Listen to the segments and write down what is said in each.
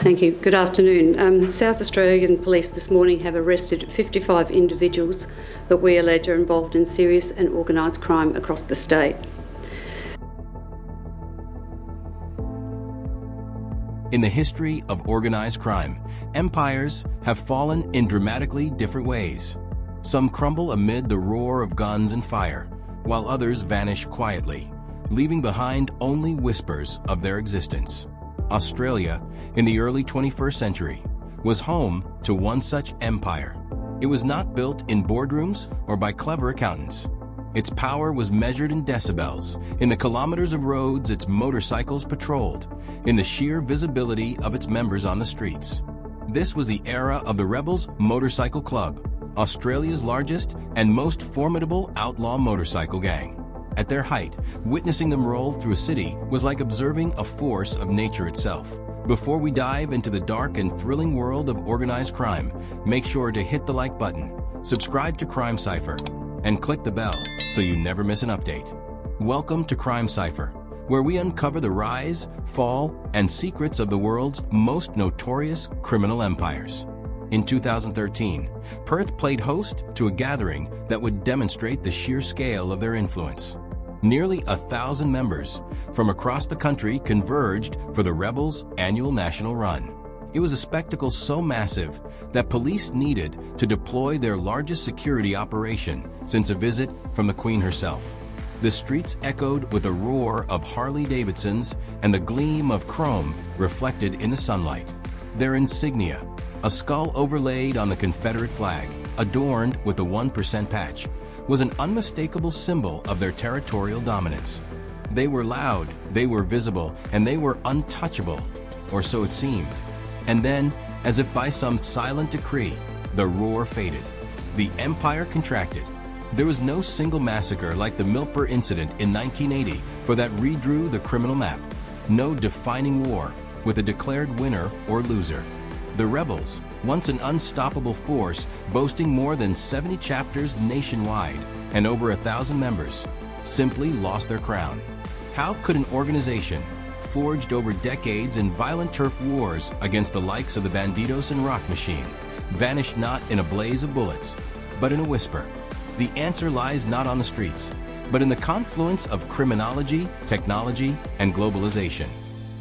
Thank you. Good afternoon. South Australian Police this morning have arrested 55 individuals that we allege are involved in serious and organised crime across the state. In the history of organised crime, empires have fallen in dramatically different ways. Some crumble amid the roar of guns and fire, while others vanish quietly, leaving behind only whispers of their existence. Australia, in the early 21st century, was home to one such empire. It was not built in boardrooms or by clever accountants. Its power was measured in decibels, in the kilometers of roads its motorcycles patrolled, in the sheer visibility of its members on the streets. This was the era of the Rebels Motorcycle Club, Australia's largest and most formidable outlaw motorcycle gang. At their height, witnessing them roll through a city was like observing a force of nature itself. Before we dive into the dark and thrilling world of organized crime, make sure to hit the like button, subscribe to Crime Cipher, and click the bell so you never miss an update. Welcome to Crime Cipher, where we uncover the rise, fall, and secrets of the world's most notorious criminal empires. In 2013, Perth played host to a gathering that would demonstrate the sheer scale of their influence. Nearly 1,000 members from across the country converged for the Rebels' annual national run. It was a spectacle so massive that police needed to deploy their largest security operation since a visit from the Queen herself. The streets echoed with a roar of Harley-Davidsons and the gleam of chrome reflected in the sunlight. Their insignia, a skull overlaid on the Confederate flag, adorned with the 1% patch, was an unmistakable symbol of their territorial dominance. They were loud, they were visible, and they were untouchable, or so it seemed. And then, as if by some silent decree, the roar faded. The empire contracted. There was no single massacre like the Milper incident in 1980, for that redrew the criminal map. No defining war with a declared winner or loser. The Rebels, once an unstoppable force boasting more than 70 chapters nationwide and over 1,000 members, simply lost their crown. How could an organization, forged over decades in violent turf wars against the likes of the Bandidos and Rock Machine, vanish not in a blaze of bullets, but in a whisper? The answer lies not on the streets, but in the confluence of criminology, technology, and globalization.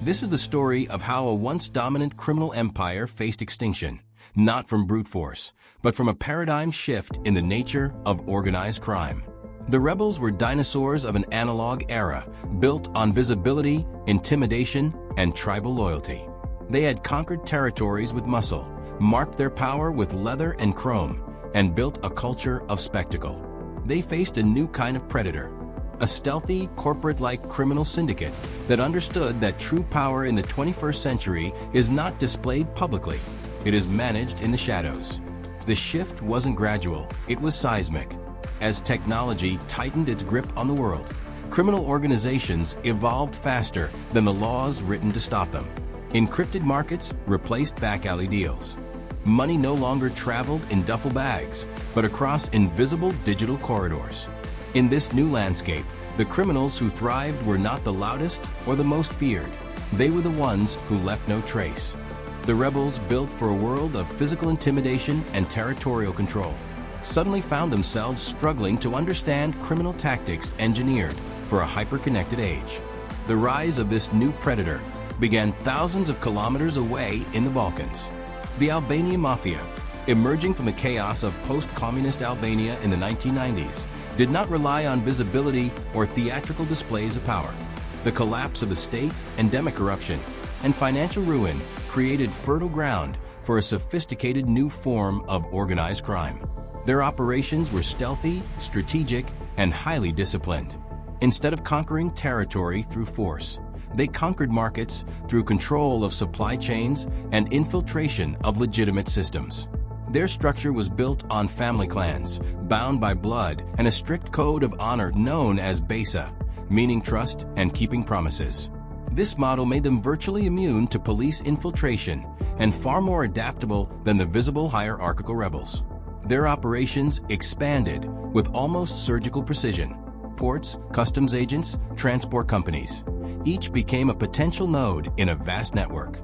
This is the story of how a once dominant criminal empire faced extinction, not from brute force, but from a paradigm shift in the nature of organized crime. The Rebels were dinosaurs of an analog era, built on visibility, intimidation, and tribal loyalty. They had conquered territories with muscle, marked their power with leather and chrome, and built a culture of spectacle. They faced a new kind of predator, a stealthy, corporate-like criminal syndicate that understood that true power in the 21st century is not displayed publicly. It is managed in the shadows. The shift wasn't gradual, it was seismic. As technology tightened its grip on the world, criminal organizations evolved faster than the laws written to stop them. Encrypted markets replaced back-alley deals. Money no longer traveled in duffel bags, but across invisible digital corridors. In this new landscape, the criminals who thrived were not the loudest or the most feared. They were the ones who left no trace. The Rebels, built for a world of physical intimidation and territorial control, suddenly found themselves struggling to understand criminal tactics engineered for a hyper-connected age. The rise of this new predator began thousands of kilometers away in the Balkans. The Albanian Mafia, emerging from the chaos of post-communist Albania in the 1990s, did not rely on visibility or theatrical displays of power. The collapse of the state, endemic corruption, and financial ruin created fertile ground for a sophisticated new form of organized crime. Their operations were stealthy, strategic, and highly disciplined. Instead of conquering territory through force, they conquered markets through control of supply chains and infiltration of legitimate systems. Their structure was built on family clans, bound by blood, and a strict code of honor known as BESA, meaning trust and keeping promises. This model made them virtually immune to police infiltration and far more adaptable than the visible hierarchical rebels. Their operations expanded with almost surgical precision. Ports, customs agents, transport companies. Each became a potential node in a vast network.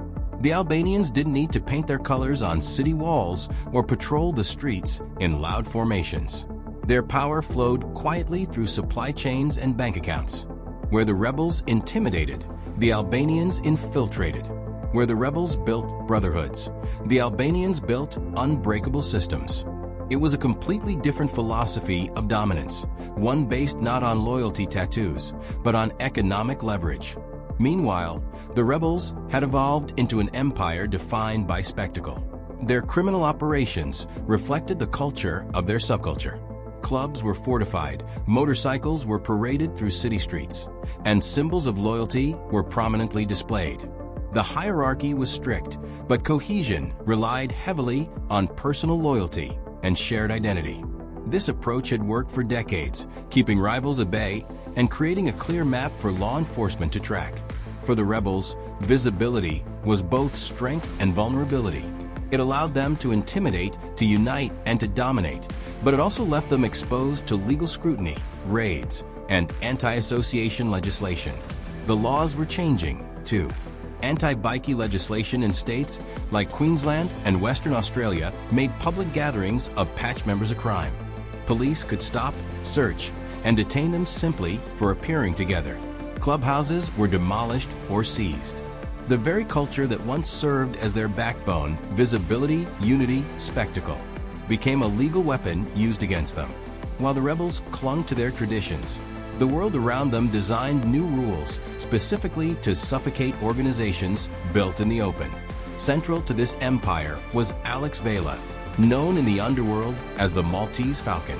The Albanians didn't need to paint their colors on city walls or patrol the streets in loud formations. Their power flowed quietly through supply chains and bank accounts. Where the rebels intimidated, the Albanians infiltrated. Where the rebels built brotherhoods, the Albanians built unbreakable systems. It was a completely different philosophy of dominance, one based not on loyalty tattoos, but on economic leverage. Meanwhile, the rebels had evolved into an empire defined by spectacle. Their criminal operations reflected the culture of their subculture. Clubs were fortified, motorcycles were paraded through city streets, and symbols of loyalty were prominently displayed. The hierarchy was strict, but cohesion relied heavily on personal loyalty and shared identity. This approach had worked for decades, keeping rivals at bay and creating a clear map for law enforcement to track. For the rebels, visibility was both strength and vulnerability. It allowed them to intimidate, to unite, and to dominate, but it also left them exposed to legal scrutiny, raids, and anti-association legislation. The laws were changing, too. Anti-bikie legislation in states like Queensland and Western Australia made public gatherings of patch members a crime. Police could stop, search, and detain them simply for appearing together. Clubhouses were demolished or seized. The very culture that once served as their backbone, visibility, unity, spectacle, became a legal weapon used against them. While the rebels clung to their traditions, the world around them designed new rules specifically to suffocate organizations built in the open. Central to this empire was Alex Vela, known in the underworld as the Maltese Falcon.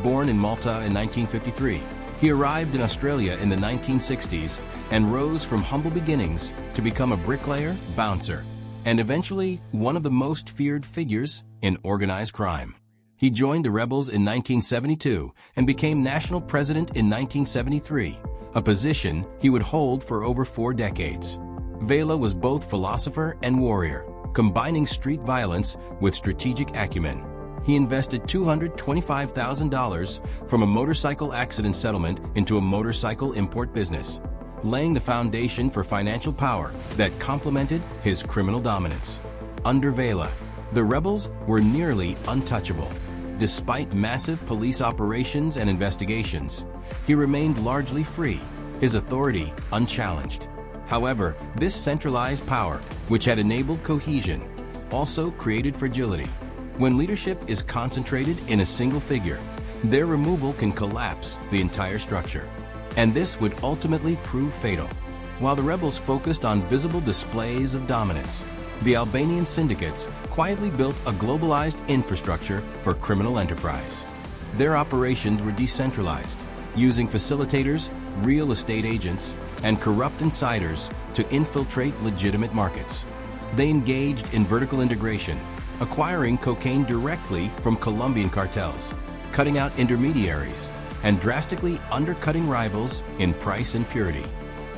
Born in Malta in 1953, he arrived in Australia in the 1960s and rose from humble beginnings to become a bricklayer, bouncer, and eventually one of the most feared figures in organized crime. He joined the rebels in 1972 and became national president in 1973, a position he would hold for over 4 decades. Vela was both philosopher and warrior, combining street violence with strategic acumen. He invested $225,000 from a motorcycle accident settlement into a motorcycle import business, laying the foundation for financial power that complemented his criminal dominance. Under Vela, the rebels were nearly untouchable. Despite massive police operations and investigations, he remained largely free, his authority unchallenged. However, this centralized power, which had enabled cohesion, also created fragility. When leadership is concentrated in a single figure, their removal can collapse the entire structure. And this would ultimately prove fatal. While the rebels focused on visible displays of dominance, the Albanian syndicates quietly built a globalized infrastructure for criminal enterprise. Their operations were decentralized, using facilitators, real estate agents, and corrupt insiders to infiltrate legitimate markets. They engaged in vertical integration, acquiring cocaine directly from Colombian cartels, cutting out intermediaries, and drastically undercutting rivals in price and purity.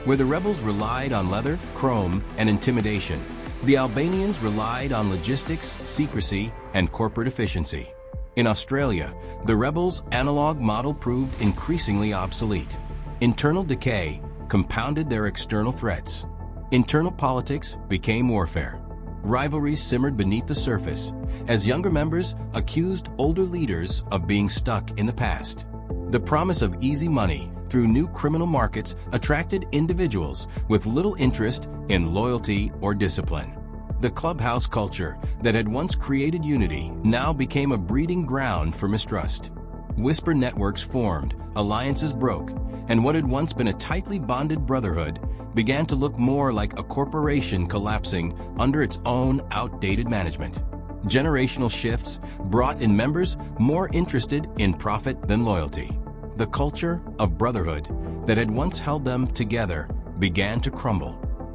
Where the rebels relied on leather, chrome, and intimidation, the Albanians relied on logistics, secrecy, and corporate efficiency. In Australia, the rebels' analog model proved increasingly obsolete. Internal decay compounded their external threats. Internal politics became warfare. Rivalries simmered beneath the surface as younger members accused older leaders of being stuck in the past. The promise of easy money through new criminal markets attracted individuals with little interest in loyalty or discipline. The clubhouse culture that had once created unity now became a breeding ground for mistrust. Whisper networks formed, alliances broke, and what had once been a tightly bonded brotherhood began to look more like a corporation collapsing under its own outdated management. Generational shifts brought in members more interested in profit than loyalty. The culture of brotherhood that had once held them together began to crumble.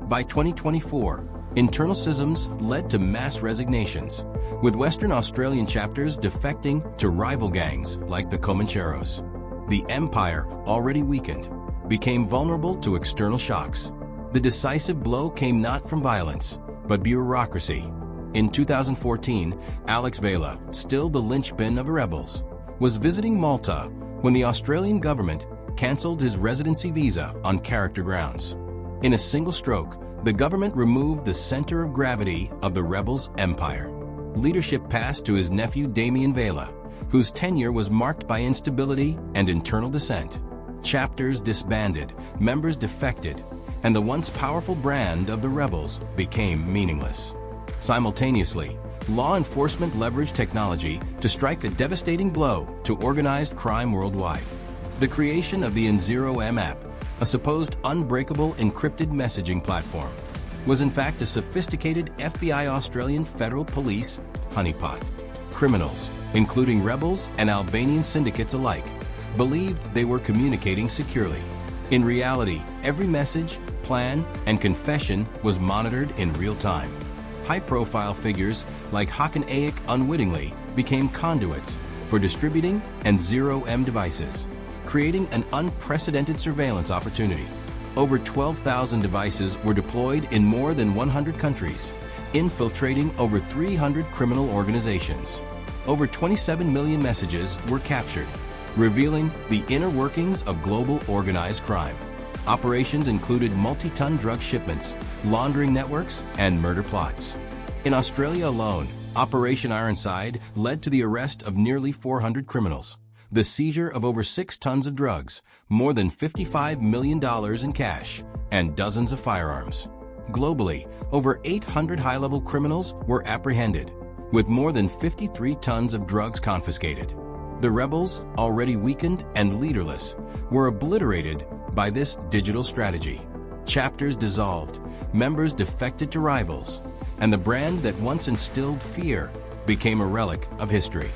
By 2024, internal schisms led to mass resignations, with Western Australian chapters defecting to rival gangs like the Comancheros. The empire, already weakened, became vulnerable to external shocks. The decisive blow came not from violence, but bureaucracy. In 2014, Alex Vela, still the linchpin of the rebels, was visiting Malta when the Australian government cancelled his residency visa on character grounds. In a single stroke, the government removed the center of gravity of the rebels' empire. Leadership passed to his nephew Damian Vela, whose tenure was marked by instability and internal dissent. Chapters disbanded, members defected, and the once powerful brand of the rebels became meaningless. Simultaneously, law enforcement leveraged technology to strike a devastating blow to organized crime worldwide. The creation of the N0M app, a supposed unbreakable encrypted messaging platform, was in fact a sophisticated FBI Australian Federal Police honeypot. Criminals, including rebels and Albanian syndicates alike, believed they were communicating securely. In reality, every message, plan, and confession was monitored in real time. High-profile figures like Hakan Ayik unwittingly became conduits for distributing N0M devices, creating an unprecedented surveillance opportunity. Over 12,000 devices were deployed in more than 100 countries, infiltrating over 300 criminal organizations. Over 27 million messages were captured, revealing the inner workings of global organized crime. Operations included multi-ton drug shipments, laundering networks, and murder plots. In Australia alone, Operation Ironside led to the arrest of nearly 400 criminals, the seizure of over 6 tons of drugs, more than $55 million in cash, and dozens of firearms. Globally, over 800 high-level criminals were apprehended, with more than 53 tons of drugs confiscated. The rebels, already weakened and leaderless, were obliterated by this digital strategy. Chapters dissolved, members defected to rivals, and the brand that once instilled fear became a relic of history.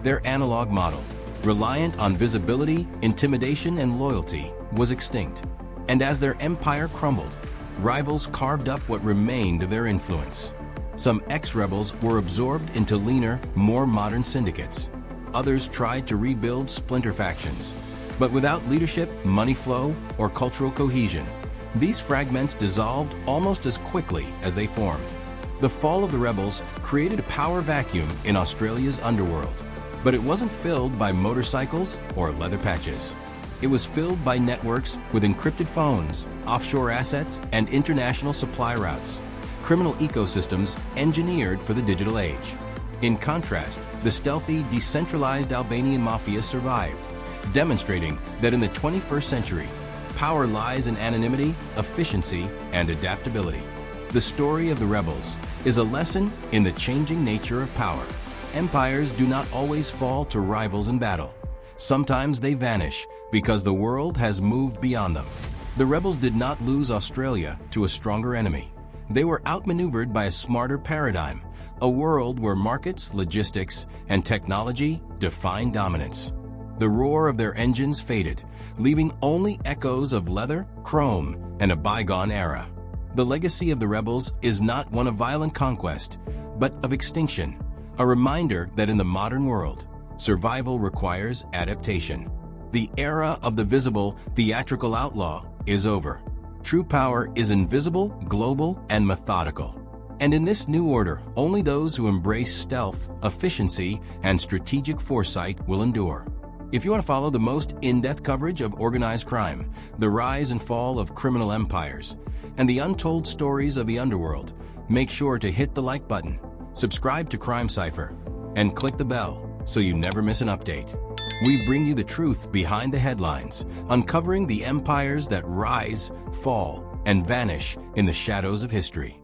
Their analog model, reliant on visibility, intimidation, and loyalty, was extinct. And as their empire crumbled, rivals carved up what remained of their influence. Some ex-rebels were absorbed into leaner, more modern syndicates. Others tried to rebuild splinter factions. But without leadership, money flow, or cultural cohesion, these fragments dissolved almost as quickly as they formed. The fall of the rebels created a power vacuum in Australia's underworld. But it wasn't filled by motorcycles or leather patches. It was filled by networks with encrypted phones, offshore assets, and international supply routes, criminal ecosystems engineered for the digital age. In contrast, the stealthy, decentralized Albanian mafia survived, demonstrating that in the 21st century, power lies in anonymity, efficiency, and adaptability. The story of the rebels is a lesson in the changing nature of power. Empires do not always fall to rivals in battle. Sometimes they vanish because the world has moved beyond them. The rebels did not lose Australia to a stronger enemy. They were outmaneuvered by a smarter paradigm, a world where markets, logistics, and technology define dominance. The roar of their engines faded, leaving only echoes of leather, chrome, and a bygone era. The legacy of the rebels is not one of violent conquest, but of extinction, a reminder that in the modern world, survival requires adaptation. The era of the visible, theatrical outlaw is over. True power is invisible, global, and methodical. And in this new order, only those who embrace stealth, efficiency, and strategic foresight will endure. If you want to follow the most in-depth coverage of organized crime, the rise and fall of criminal empires, and the untold stories of the underworld, make sure to hit the like button, subscribe to Crime Cipher, and click the bell so you never miss an update. We bring you the truth behind the headlines, uncovering the empires that rise, fall, and vanish in the shadows of history.